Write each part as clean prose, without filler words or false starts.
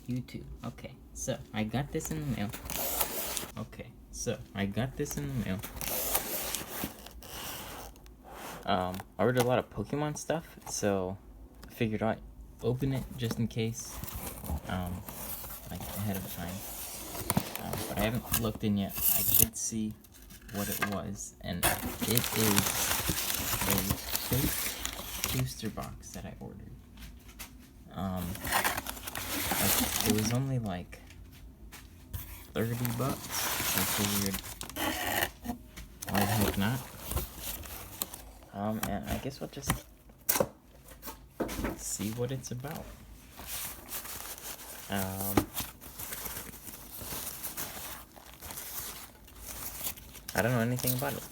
YouTube. Okay, so I got this in the mail. I ordered a lot of Pokemon stuff, so I figured I'd open it just in case, like ahead of time. But I haven't looked in yet. I did see what it was, and it is a fake booster box that I ordered. It was only like $30. I figured, why the heck not? And I guess we'll just see what it's about. I don't know anything about it.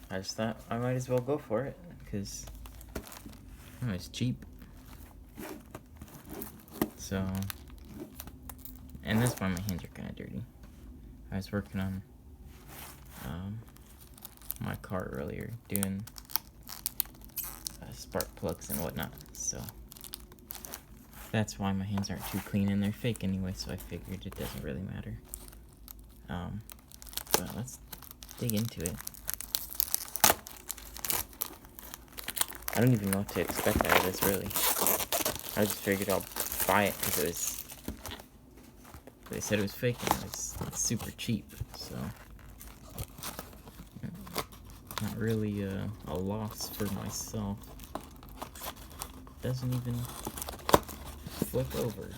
I just thought I might as well go for it, because it's cheap. So, and that's why my hands are kind of dirty. I was working on my car earlier, doing spark plugs and whatnot, so that's why my hands aren't too clean, and they're fake anyway, so I figured it doesn't really matter. But let's dig into it. I don't even know what to expect out of this, really. I just figured I'll buy it because they said it was fake and it was super cheap, so not really a loss for myself. Doesn't even flip over.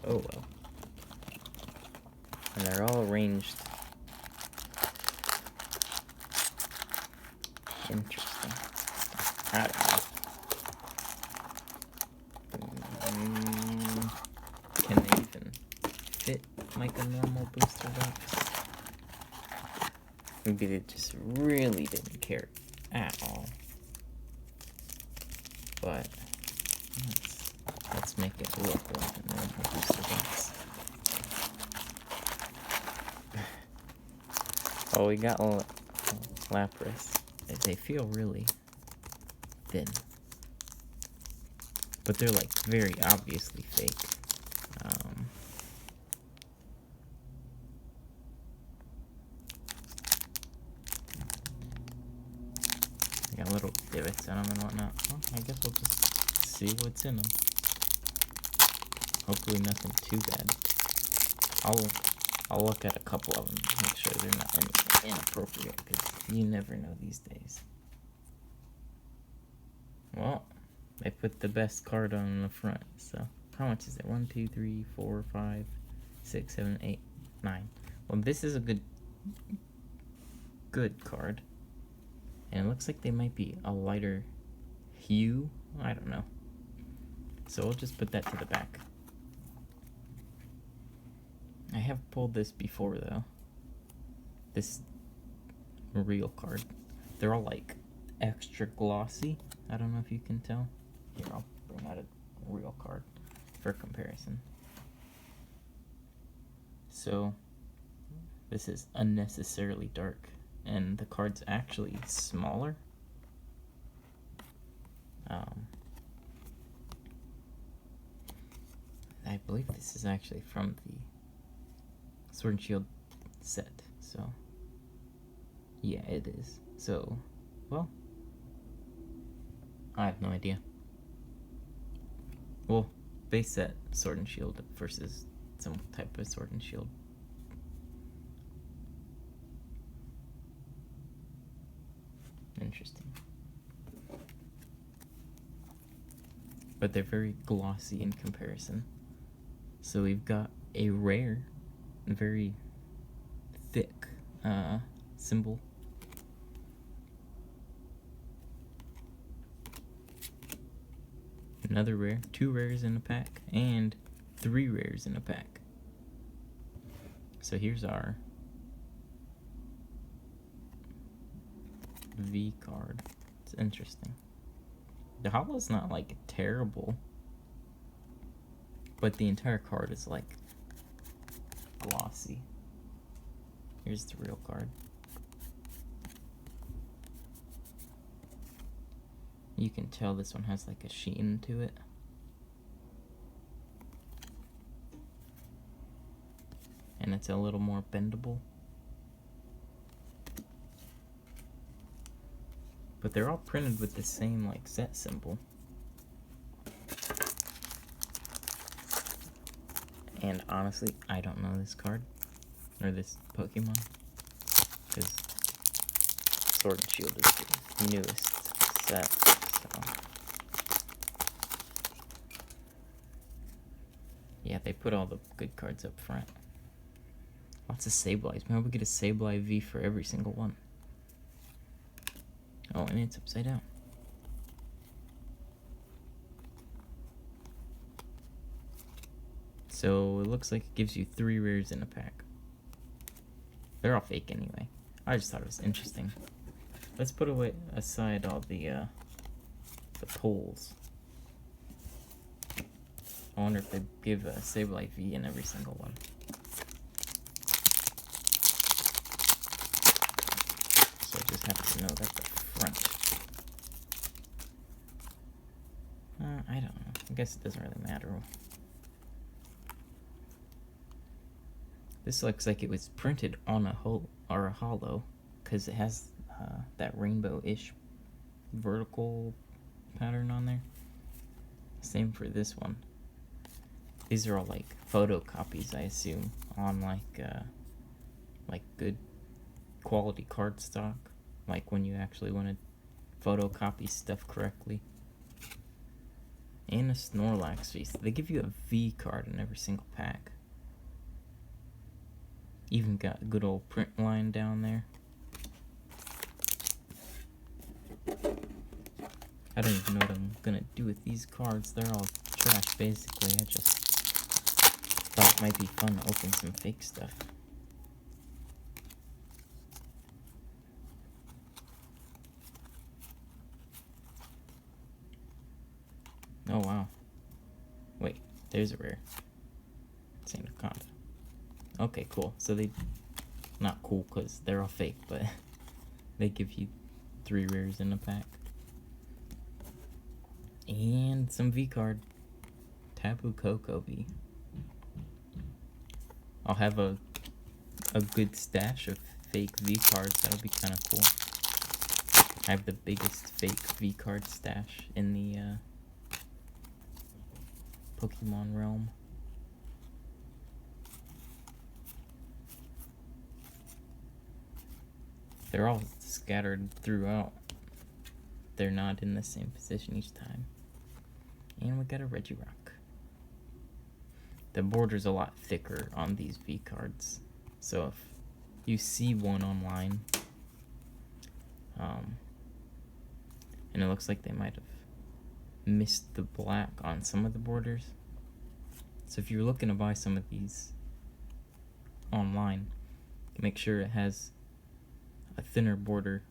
Oh well. And they're all arranged. Interesting. I don't know. Can they even fit like a normal booster box? Maybe they just really didn't care at all. But let's make it look like a normal booster box. Oh, we got Lapras. They feel really thin, but they're like very obviously fake. They got little divots in them and whatnot. Well, I guess we'll just see what's in them. Hopefully nothing too bad. I'll look at a couple of them to make sure they're not inappropriate, because you never know these days. Well, they put the best card on the front, so how much is it? 1, 2, 3, 4, 5, 6, 7, 8, 9. Well, this is a good card. And it looks like they might be a lighter hue. I don't know. So we'll just put that to the back. I have pulled this before, though. This real card. They're all like extra glossy. I don't know if you can tell. Here, I'll bring out a real card for comparison. So this is unnecessarily dark, and the card's actually smaller. I believe this is actually from the Sword and Shield set, so yeah, it is. So, well, I have no idea. Well, base set Sword and Shield versus some type of Sword and Shield. Interesting. But they're very glossy in comparison. So we've got a rare, very thick symbol. Another rare, 2 rares in a pack, and 3 rares in a pack. So here's our V card. It's interesting. The holo's not like terrible, but the entire card is like glossy. Here's the real card. You can tell this one has like a sheen to it. and it's a little more bendable. But they're all printed with the same like set symbol. And honestly, I don't know this card or this Pokemon because Sword and Shield is the newest set. So yeah, they put all the good cards up front. Lots of Sableyes. Maybe we get a Sableye V for every single one. Oh, and it's upside down. So it looks like it gives you 3 rares in a pack. They're all fake anyway. I just thought it was interesting. Let's put aside all the pulls. I wonder if they give a Sableye V in every single one. So I just have to know that the front. I don't know. I guess it doesn't really matter. This looks like it was printed on a hollow, because it has that rainbow-ish vertical pattern on there. Same for this one. These are all like photocopies, I assume, on like good quality cardstock, like when you actually want to photocopy stuff correctly. And a Snorlax V. They give you a V card in every single pack. Even got a good old print line down there. I don't even know what I'm gonna do with these cards. They're all trash, basically. I just thought it might be fun to open some fake stuff. Oh, wow. Wait, there's a rare. Saint of Conda. Okay, cool. So they... Not cool, because they're all fake, but they give you 3 rares in a pack. And some V-card. Tapu Koko V. I'll have a good stash of fake V-cards. That'll be kind of cool. I have the biggest fake V-card stash in the Pokemon realm. They're all scattered throughout. They're not in the same position each time. And we got a Regirock. The border's a lot thicker on these V cards. So if you see one online, and it looks like they might have missed the black on some of the borders. So if you're looking to buy some of these online, make sure it has a thinner border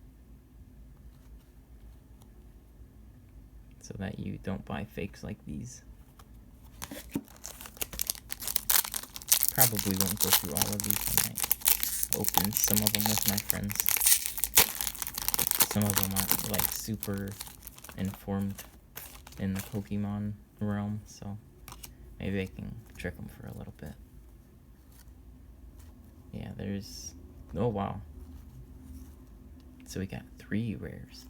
so that you don't buy fakes like these. Probably won't go through all of these. I might open some of them with my friends. Some of them aren't like super informed in the Pokemon realm, so maybe I can trick them for a little bit. Yeah, there's... Oh, wow. So we got 3 rares.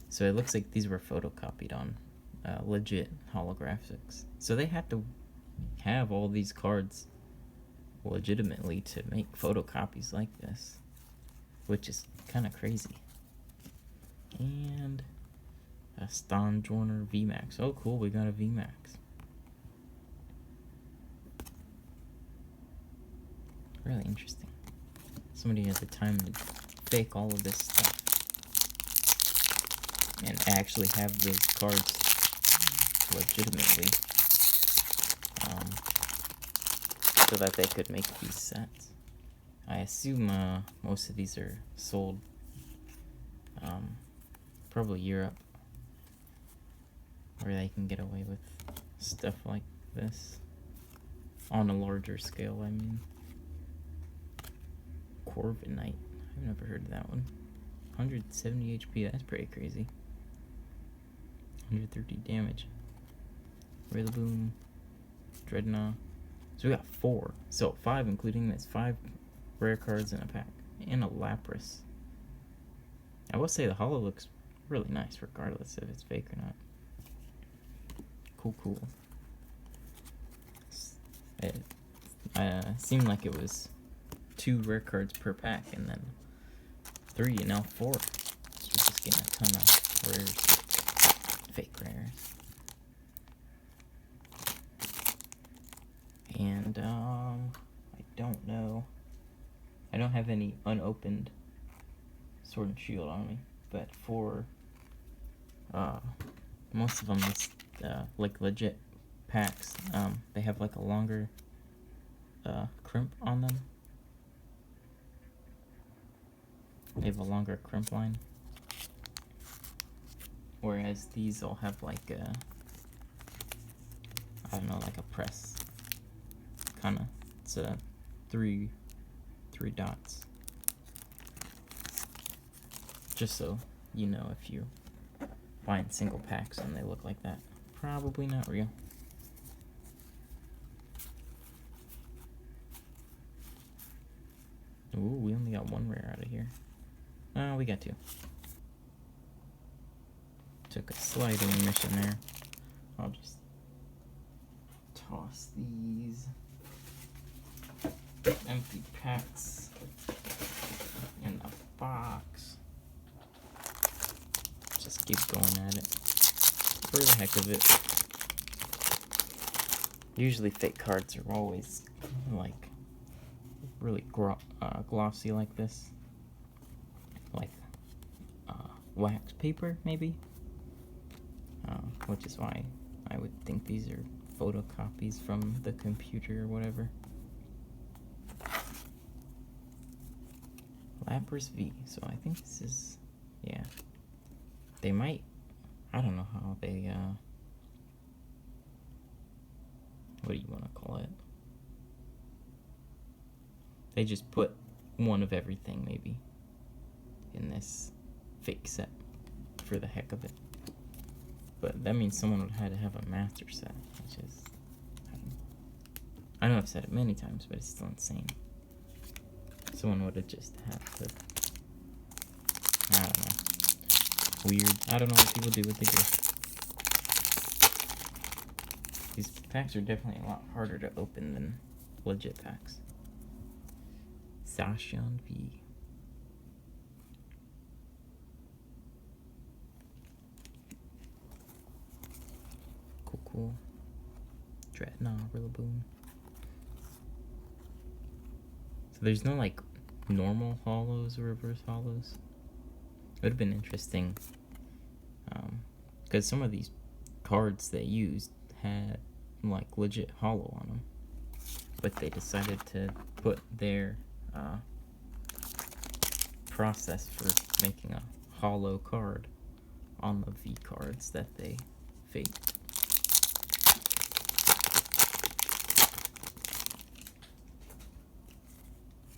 So it looks like these were photocopied on legit holographics. So they had to have all these cards legitimately to make photocopies like this, which is kind of crazy. And a Stonjourner VMAX. Oh, cool, we got a VMAX. Really interesting. Somebody has the time to fake all of this stuff and actually have those cards legitimately, so that they could make these sets. I assume most of these are sold probably Europe, where they can get away with stuff like this on a larger scale. I mean, Corviknight, I've never heard of that one. 170 HP, that's pretty crazy. 130 damage. Rillaboom, Dreadnought, So we got 4. So 5 including this. 5 rare cards in a pack. And a Lapras. I will say the holo looks really nice regardless if it's fake or not. Cool. It seemed like it was 2 rare cards per pack and then 3 and now 4. So we're just getting a ton of rares. Fake rares. And I don't know. I don't have any unopened Sword and Shield on me, but for most of them, it's like legit packs. They have like a longer crimp on them. They have a longer crimp line, whereas these all have like a, I don't know, like a press kind of. It's a three dots. Just so you know, if you're buying single packs and they look like that, probably not real. Ooh, we only got 1 rare out of here. Oh, we got 2. Took a slight omission there. I'll just toss these empty packs in the box. Just keep going at it for the heck of it. Usually fake cards are always like really glossy like this, like wax paper maybe, which is why I would think these are photocopies from the computer or whatever. Lapras V, so I think this is, yeah. They might, I don't know how they, what do you want to call it? They just put one of everything, maybe, in this fake set for the heck of it. But that means someone would have to have a master set, which is, I know I've said it many times, but it's still insane. Someone would have just had to, I don't know. Weird. I don't know what people do what they do. These packs are definitely a lot harder to open than legit packs. Zacian V. Cool. Dreadnought, Rillaboom. So there's no like normal holos or reverse holos. It would have been interesting, because some of these cards they used had like legit holo on them, but they decided to put their process for making a holo card on the V cards that they faked.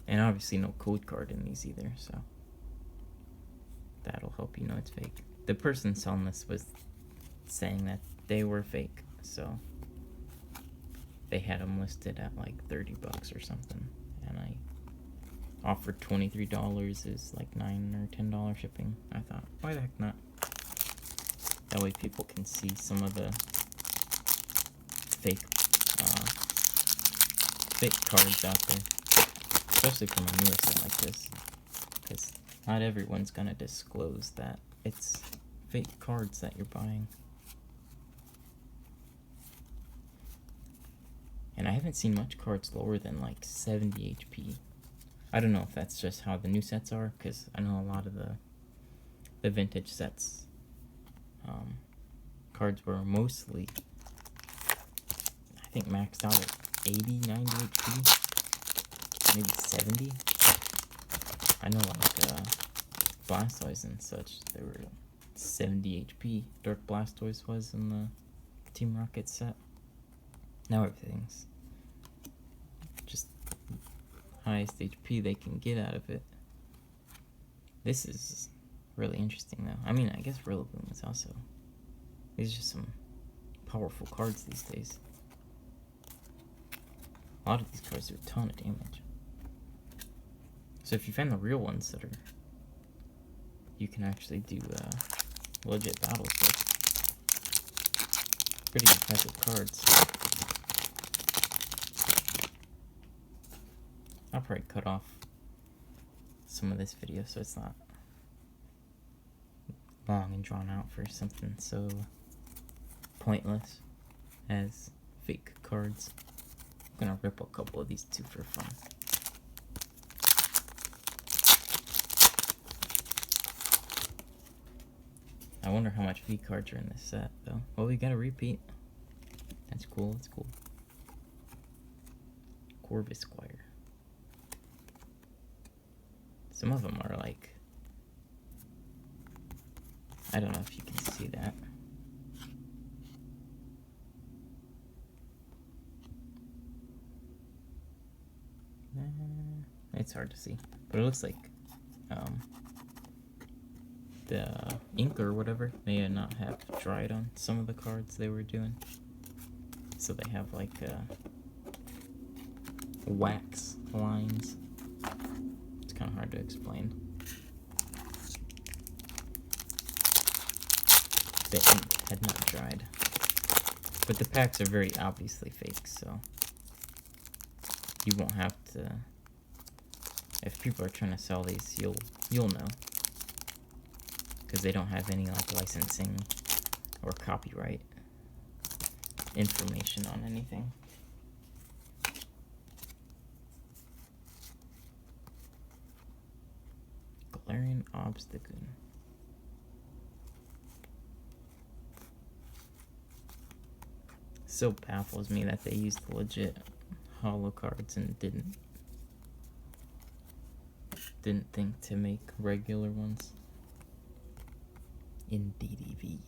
And obviously no code card in these either, so that'll help you know it's fake. The person selling this was saying that they were fake, so they had them listed at like $30 or something, and I offered $23 is like $9 or $10 shipping. I thought, why the heck not? That way people can see some of the fake cards out there, especially from a newer set like this, because not everyone's gonna disclose that it's fake cards that you're buying. And I haven't seen much cards lower than like 70 HP. I don't know if that's just how the new sets are, because I know a lot of the vintage sets, cards were mostly, I think, maxed out at 80, 90 HP, maybe 70. I know like Blastoise and such, they were 70 HP. Dark Blastoise was in the Team Rocket set. Now everything's just highest HP they can get out of it. This is really interesting though. I mean, I guess Rillaboom is also, these are some powerful cards these days. A lot of these cards do a ton of damage. So if you find the real ones that are, you can actually do legit battles with. Pretty impressive cards. I'll probably cut off some of this video so it's not long and drawn out for something so pointless as fake cards. I'm gonna rip a couple of these too for fun. I wonder how much V cards are in this set though. Well, we got a repeat. That's cool, that's cool. Corvus Squire. Some of them are like, I don't know if you can see that. It's hard to see, but it looks like the ink or whatever may not have dried on some of the cards they were doing. So they have like wax lines. It's kind of hard to explain. The ink had not dried. But the packs are very obviously fake, so you won't have to. If people are trying to sell these, you'll know, because they don't have any like licensing or copyright information on anything. Galarian Obstagoon. So baffles me that they used legit holo cards and didn't think to make regular ones in DDV.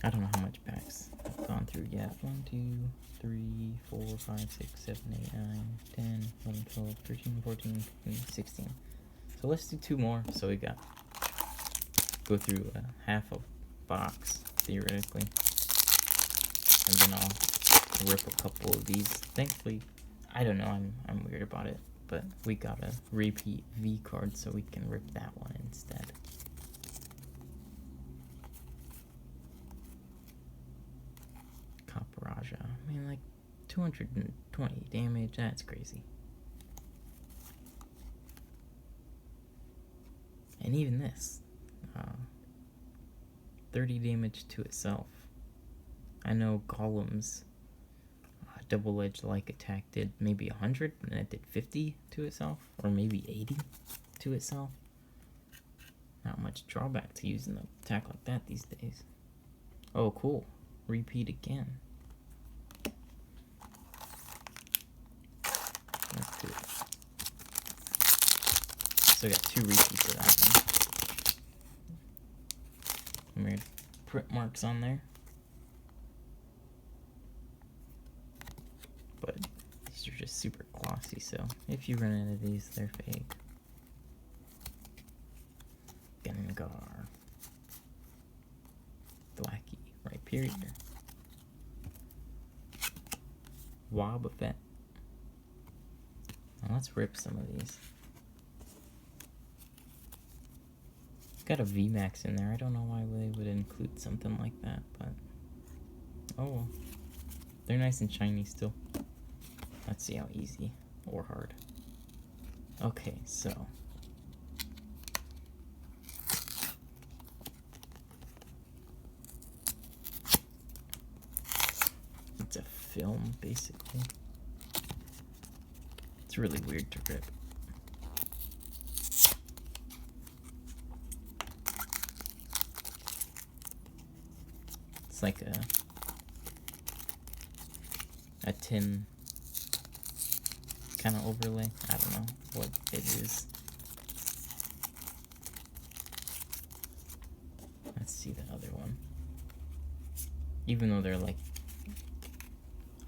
I don't know how much packs I've gone through yet. 1, 2, 3, 4, 5, 6, 7, 8, 9, 10, 11, 12, 13, 14, 15, 16. So let's do 2 more. So we got go through half a box theoretically, and then I'll rip a couple of these. Thankfully, I don't know. I'm weird about it, but we got a repeat V card, so we can rip that one instead. Raja. I mean, like 220 damage, that's crazy. And even this, 30 damage to itself. I know Golem's double-edged like attack did maybe 100, and it did 50 to itself, or maybe 80 to itself. Not much drawback to using an attack like that these days. Oh, cool. Repeat again. Let's do it. So I got 2 repeats of that one. Weird print marks on there. But these are just super glossy, so if you run into these, they're fake. Gengar. Thwackey, Rhyperior. Wobbuffet. Now let's rip some of these. Got a VMAX in there. I don't know why they would include something like that, but oh well. They're nice and shiny still. Let's see how easy or hard. Okay, so it's a film basically. It's really weird to rip. It's like a tin kind of overlay. I don't know what it is. Let's see the other one. Even though they're like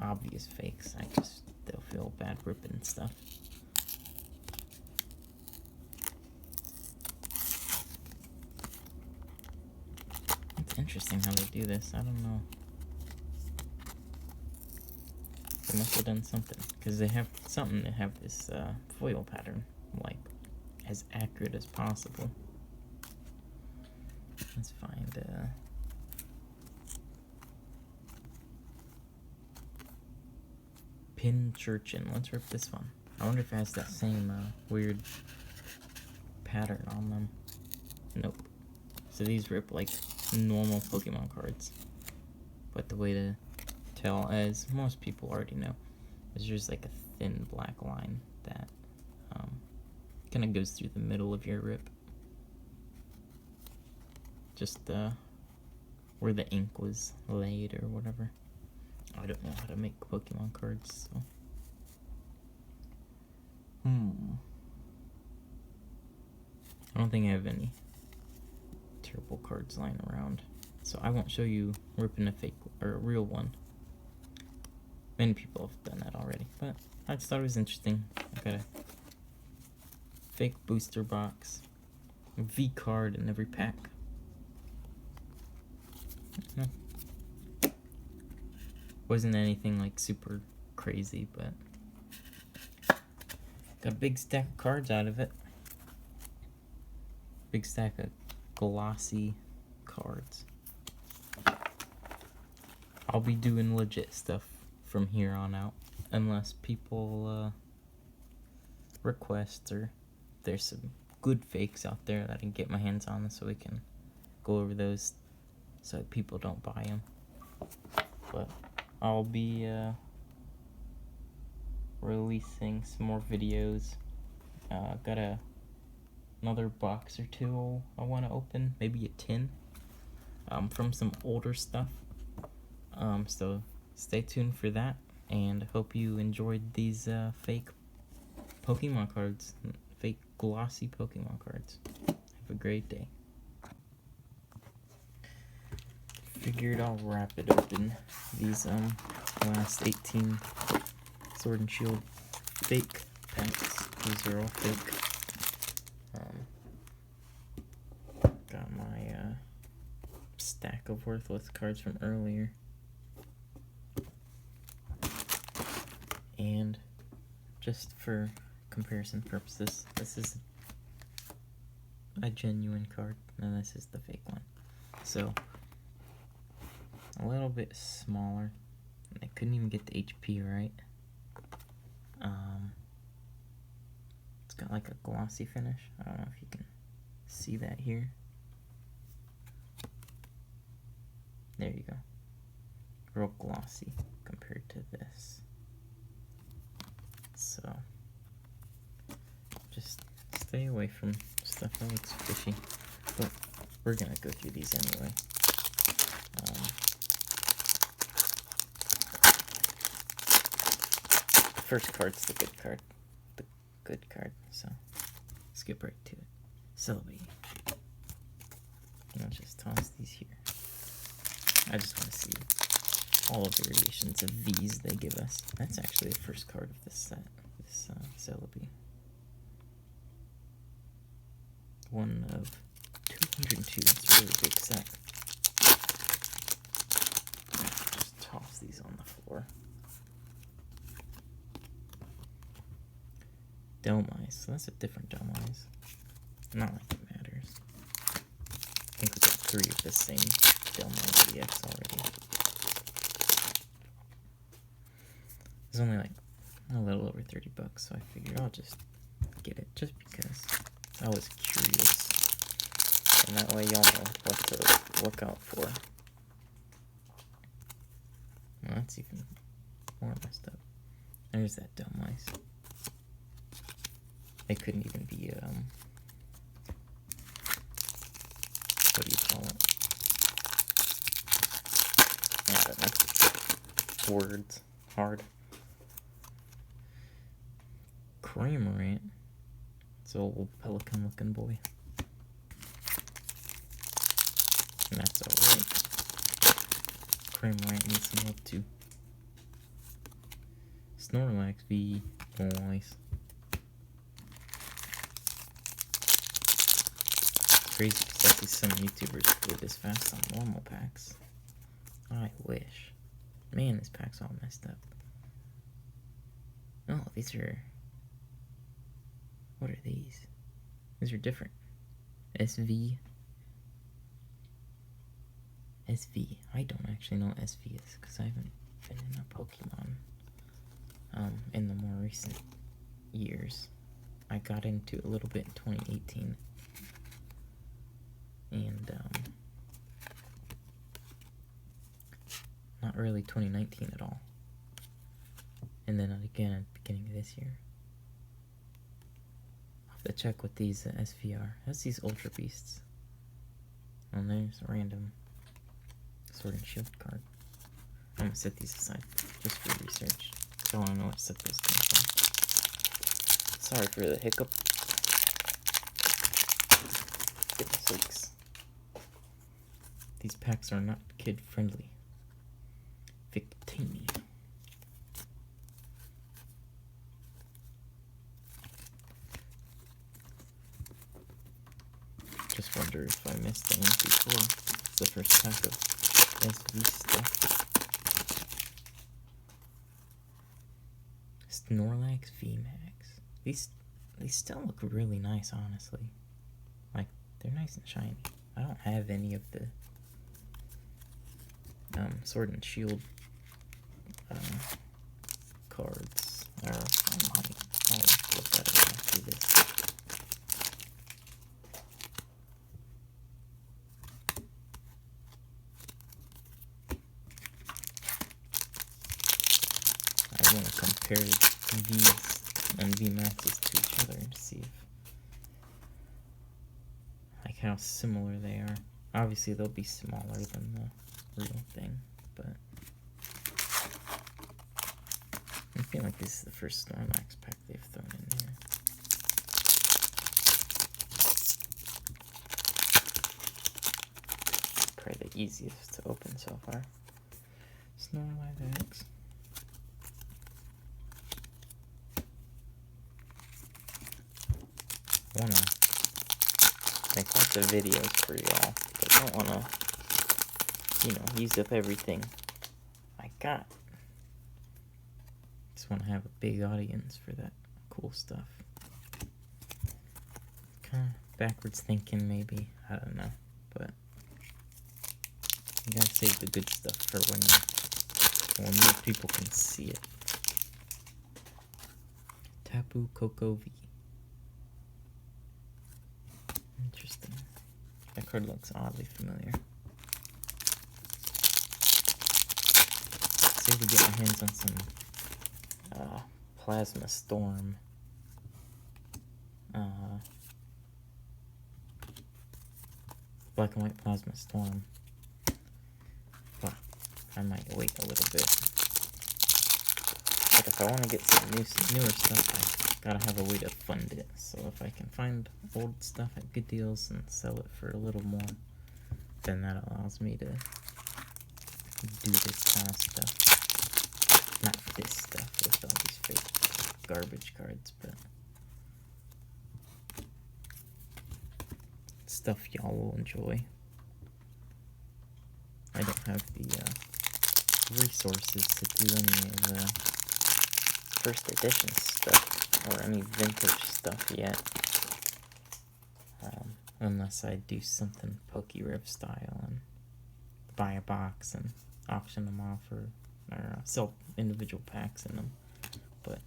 obvious fakes, I just still feel bad ripping stuff. It's interesting how they do this. I don't know. They must have done something, because they have something to have this foil pattern, like, as accurate as possible. Let's find Pin Churchin. Let's rip this one. I wonder if it has that same weird pattern on them. Nope. So these rip like normal Pokemon cards. But the way to tell, as most people already know, is there's like a thin black line that kind of goes through the middle of your rip. Just where the ink was laid or whatever. I don't know how to make Pokemon cards, so. I don't think I have any terrible cards lying around, so I won't show you ripping a fake or a real one. Many people have done that already, but I just thought it was interesting. I got a fake booster box, a V card in every pack. Wasn't anything like super crazy, but got a big stack of cards out of it. Big stack of glossy cards. I'll be doing legit stuff from here on out, unless people request, or there's some good fakes out there that I can get my hands on, so we can go over those so people don't buy them. But I'll be releasing some more videos. Got another box or two I want to open, maybe a tin, from some older stuff. So stay tuned for that, and hope you enjoyed these fake Pokemon cards, fake glossy Pokemon cards. Have a great day. Figured I'll wrap it open. These last 18 Sword and Shield fake packs. These are all fake. Got my stack of worthless cards from earlier. And just for comparison purposes, this is a genuine card, and this is the fake one. So a little bit smaller. I couldn't even get the HP right. It's got like a glossy finish. I don't know if you can see that here. There you go. Real glossy compared to this. So just stay away from stuff that looks fishy. But we're gonna go through these anyway. First card's the good card. The good card, so skip right to it. Celebi. I'll just toss these here. I just want to see all the variations of these they give us. That's actually the first card of this set, this Celebi. One of 202. It's a really big set. Just toss these on the floor. Dhelmise. So that's a different Dhelmise. Not like it matters. I think we got 3 of the same Dhelmise EX already. It's only like a little over 30 bucks, so I figured I'll just get it just because I was curious. And that way y'all know what to look out for. Well, that's even more messed up. There's that Dhelmise. It couldn't even be, what do you call it? I don't know. Words. Hard. Cramorant. It's a little pelican looking boy. And that's alright. Cramorant needs some love too. Snorlax v. Nice. Crazy because I see some YouTubers go this fast on normal packs. I wish. Man, this pack's all messed up. Oh, these are... What are these? These are different. SV. SV. I don't actually know what SV is because I haven't been in a Pokemon in the more recent years. I got into it a little bit in 2018. And not really 2019 at all. And then again at the beginning of this year. I'll have to check what these SV are. That's these Ultra Beasts. And there's a random Sword and Shield card. I'm gonna set these aside just for research. I don't wanna know what set those came from. Sorry for the hiccup. Goodness sakes. These packs are not kid friendly. Victini. Just wonder if I missed any before. It's the first pack of SV stuff. Snorlax VMAX. These still look really nice, honestly. Like, they're nice and shiny. I don't have any of the Sword and Shield cards. Or I'll look at it after this. I want to compare these and VMAXs to each other and see if, like, how similar they are. Obviously, they'll be smaller than the real thing, but I feel like this is the first Snorlax pack they've thrown in here. Probably the easiest to open so far. Snorlax. I wanna make lots of videos for y'all, but I don't wanna, use up everything I got. Just wanna have a big audience for that cool stuff. Kinda backwards thinking, maybe. I don't know, but you gotta save the good stuff for when more people can see it. Tapu Koko V. Interesting. That card looks oddly familiar. Let's see if we get my hands on some Plasma Storm. Black and white Plasma Storm. Well, I might wait a little bit. But if I want to get some newer stuff, I gotta have a way to fund it. So if I can find old stuff at good deals and sell it for a little more, then that allows me to do this kind of stuff. Not this stuff with all these fake garbage cards, but stuff y'all will enjoy. I don't have the resources to do any of the first edition stuff or any vintage stuff yet, unless I do something PokeRiv style and buy a box and auction them off or sell individual packs in them. But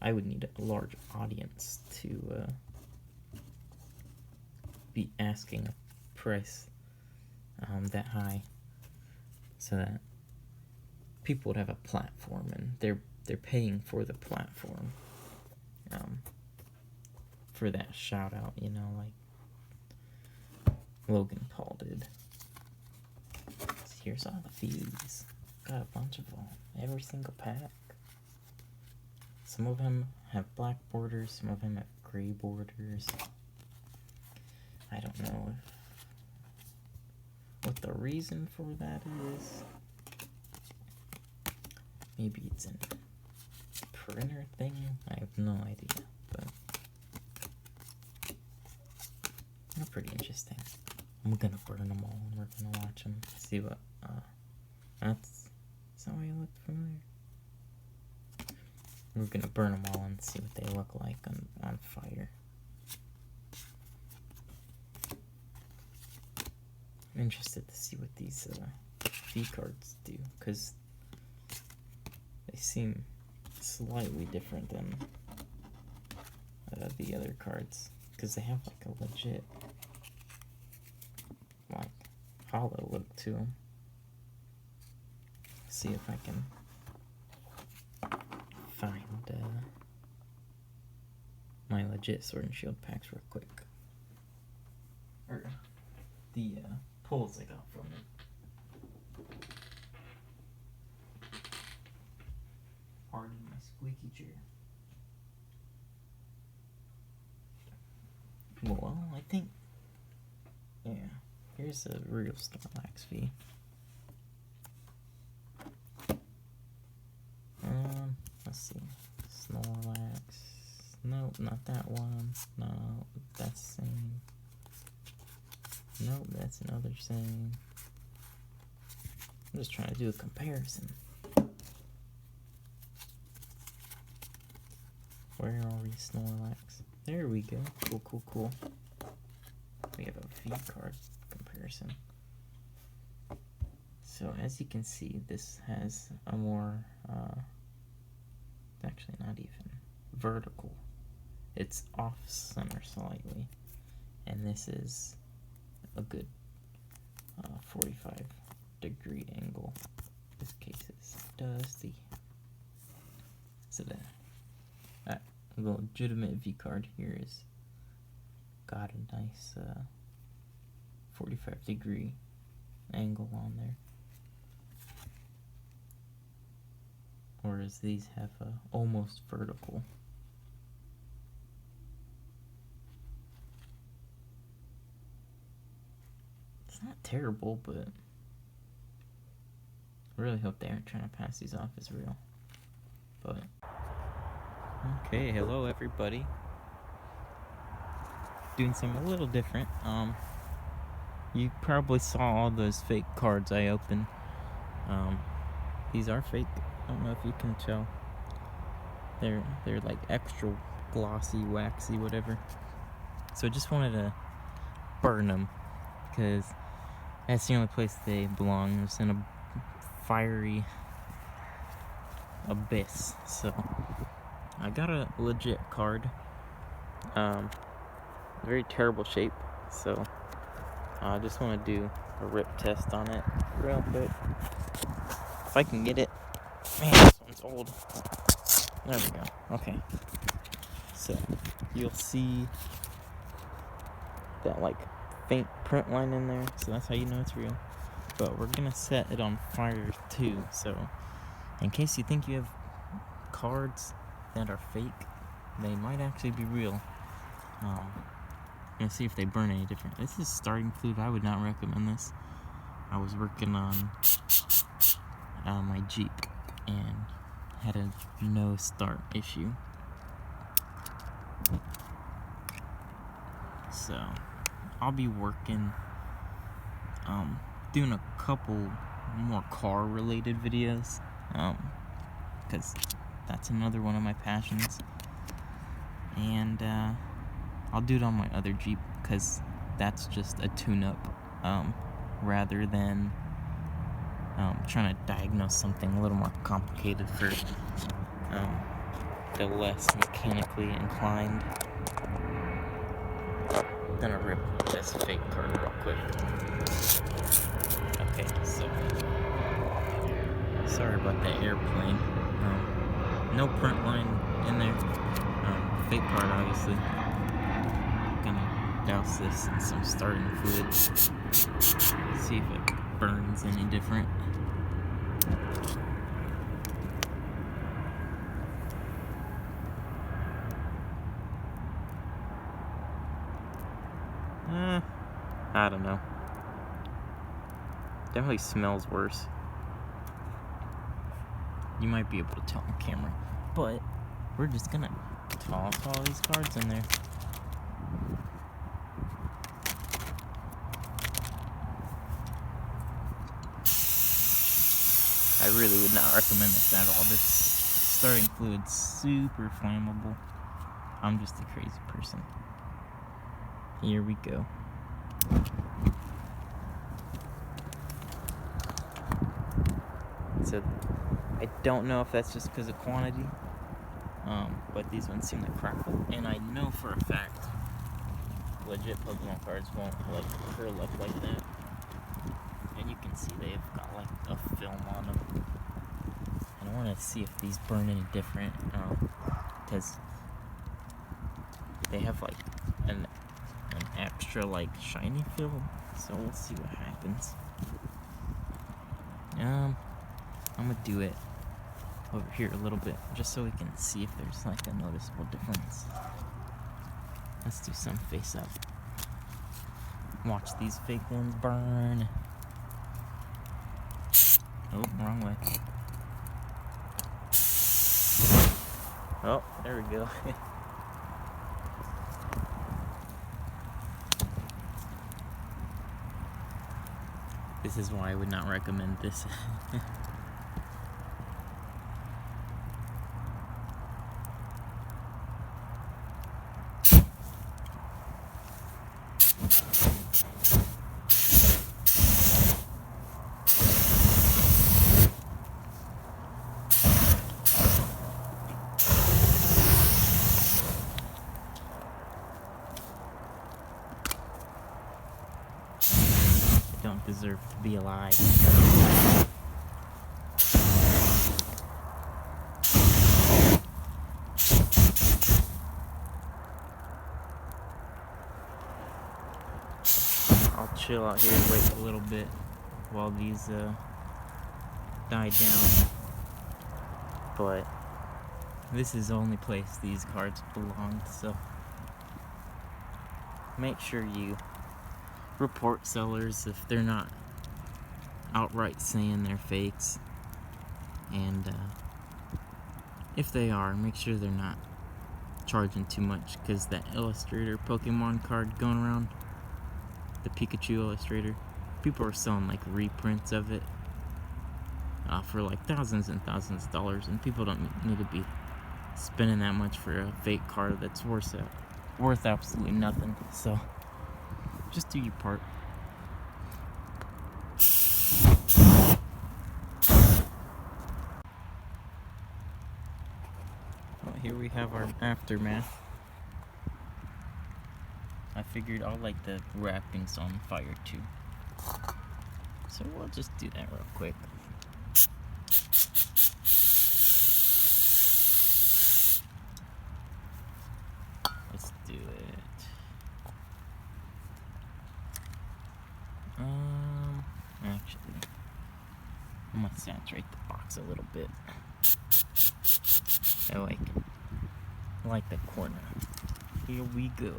I would need a large audience to be asking a price that high, so that people would have a platform, and they're paying for the platform, for that shout out, like Logan Paul did. Here's all the fees. Got a bunch of them. Every single pack. Some of them have black borders, some of them have gray borders. I don't know what the reason for that is. Maybe it's a printer thing? I have no idea, but they're pretty interesting. I'm gonna burn them all and we're gonna watch them. See what, is that why you look familiar? we're gonna burn them all and see what they look like on fire. I'm interested to see what these V cards do, because they seem slightly different than the other cards, because they have like a legit like hollow look to them. See if I can find my legit Sword and Shield packs real quick, or the pulls I got from it. Pardon my squeaky chair. Well, I think, yeah, here's a real Snorlax V. Let's see, Snorlax, nope, not that one, no, that's same, nope, that's another same. I'm just trying to do a comparison. Where are we, Snorlax? There we go. Cool, cool, cool. We have a V card comparison. So as you can see, this has a more, actually not even vertical. It's off center slightly. And this is a good 45-degree angle. This case is dusty. So that legitimate V card here is got a nice 45-degree angle on there. Whereas these have almost vertical. It's not terrible, but I really hope they aren't trying to pass these off as real. But okay, hello everybody. Doing something a little different. You probably saw all those fake cards I opened. These are fake. I don't know if you can tell. They're like extra glossy, waxy, whatever. So I just wanted to burn them, because that's the only place they belong. It's in a fiery abyss. So I got a legit card. Very terrible shape. So I just want to do a rip test on it real quick. If I can get it. Man, this one's old. There we go. Okay. So you'll see that like faint print line in there. So that's how you know it's real. But we're gonna set it on fire too. So in case you think you have cards that are fake, they might actually be real. I'm gonna see if they burn any different. This is starting fluid. I would not recommend this. I was working on my Jeep and had a no start issue. So I'll be working, doing a couple more car related videos, because that's another one of my passions. And I'll do it on my other Jeep, because that's just a tune-up, rather than trying to diagnose something a little more complicated for the less mechanically inclined. Gonna rip this fake card real quick. Okay, so sorry about that airplane. No print line in there. Fake card, obviously. Gonna douse this in some starting fluid. See if it burns any different. I don't know. Definitely smells worse. You might be able to tell on camera, but we're just gonna toss all these cards in there. I really would not recommend this at all. This starting fluid's super flammable. I'm just a crazy person. Here we go. So I don't know if that's just because of quantity, but these ones seem to crackle, and I know for a fact legit Pokemon cards won't like curl up like that. And you can see they've got like a film on them. And I want to see if these burn any different, because they have like an extra like shiny film. So we'll see what happens. I'm gonna do it over here a little bit, just so we can see if there's like a noticeable difference. Let's do some face up. Watch these fake ones burn. Oh, wrong way. Oh, there we go. This is why I would not recommend this. Don't deserve to be alive. I'll chill out here and wait a little bit while these die down. But this is the only place these cards belong, so make sure you report sellers if they're not outright saying they're fakes, and if they are, make sure they're not charging too much, because that illustrator Pokemon card going around, the Pikachu illustrator, people are selling like reprints of it for like thousands and thousands of dollars, and people don't need to be spending that much for a fake card that's worth absolutely nothing. So just do your part. Well, here we have our aftermath. I figured I'll light the wrappings on fire too. So we'll just do that real quick. Let's do it. Actually, I'm gonna saturate the box a little bit. I like the corner. Here we go.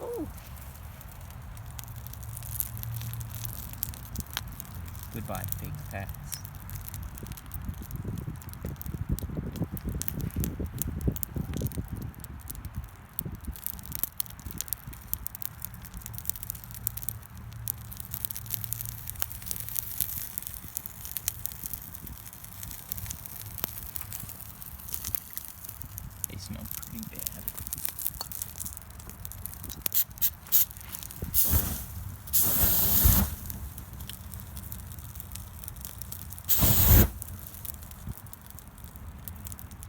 Oh. Goodbye, fake pass. They smell pretty bad.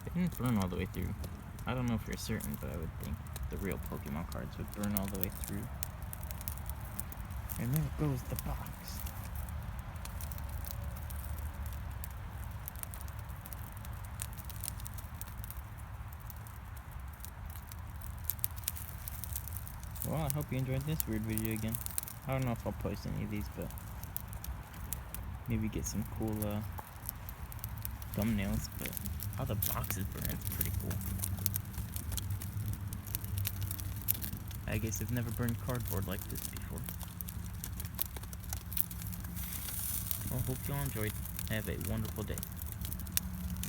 They didn't burn all the way through. I don't know for certain, but I would think the real Pokemon cards would burn all the way through. And there goes the box. Well, I hope you enjoyed this weird video again. I don't know if I'll post any of these, but maybe get some cool thumbnails. But how the boxes burn is pretty cool. I guess I've never burned cardboard like this before. Well, hope you all enjoyed. Have a wonderful day.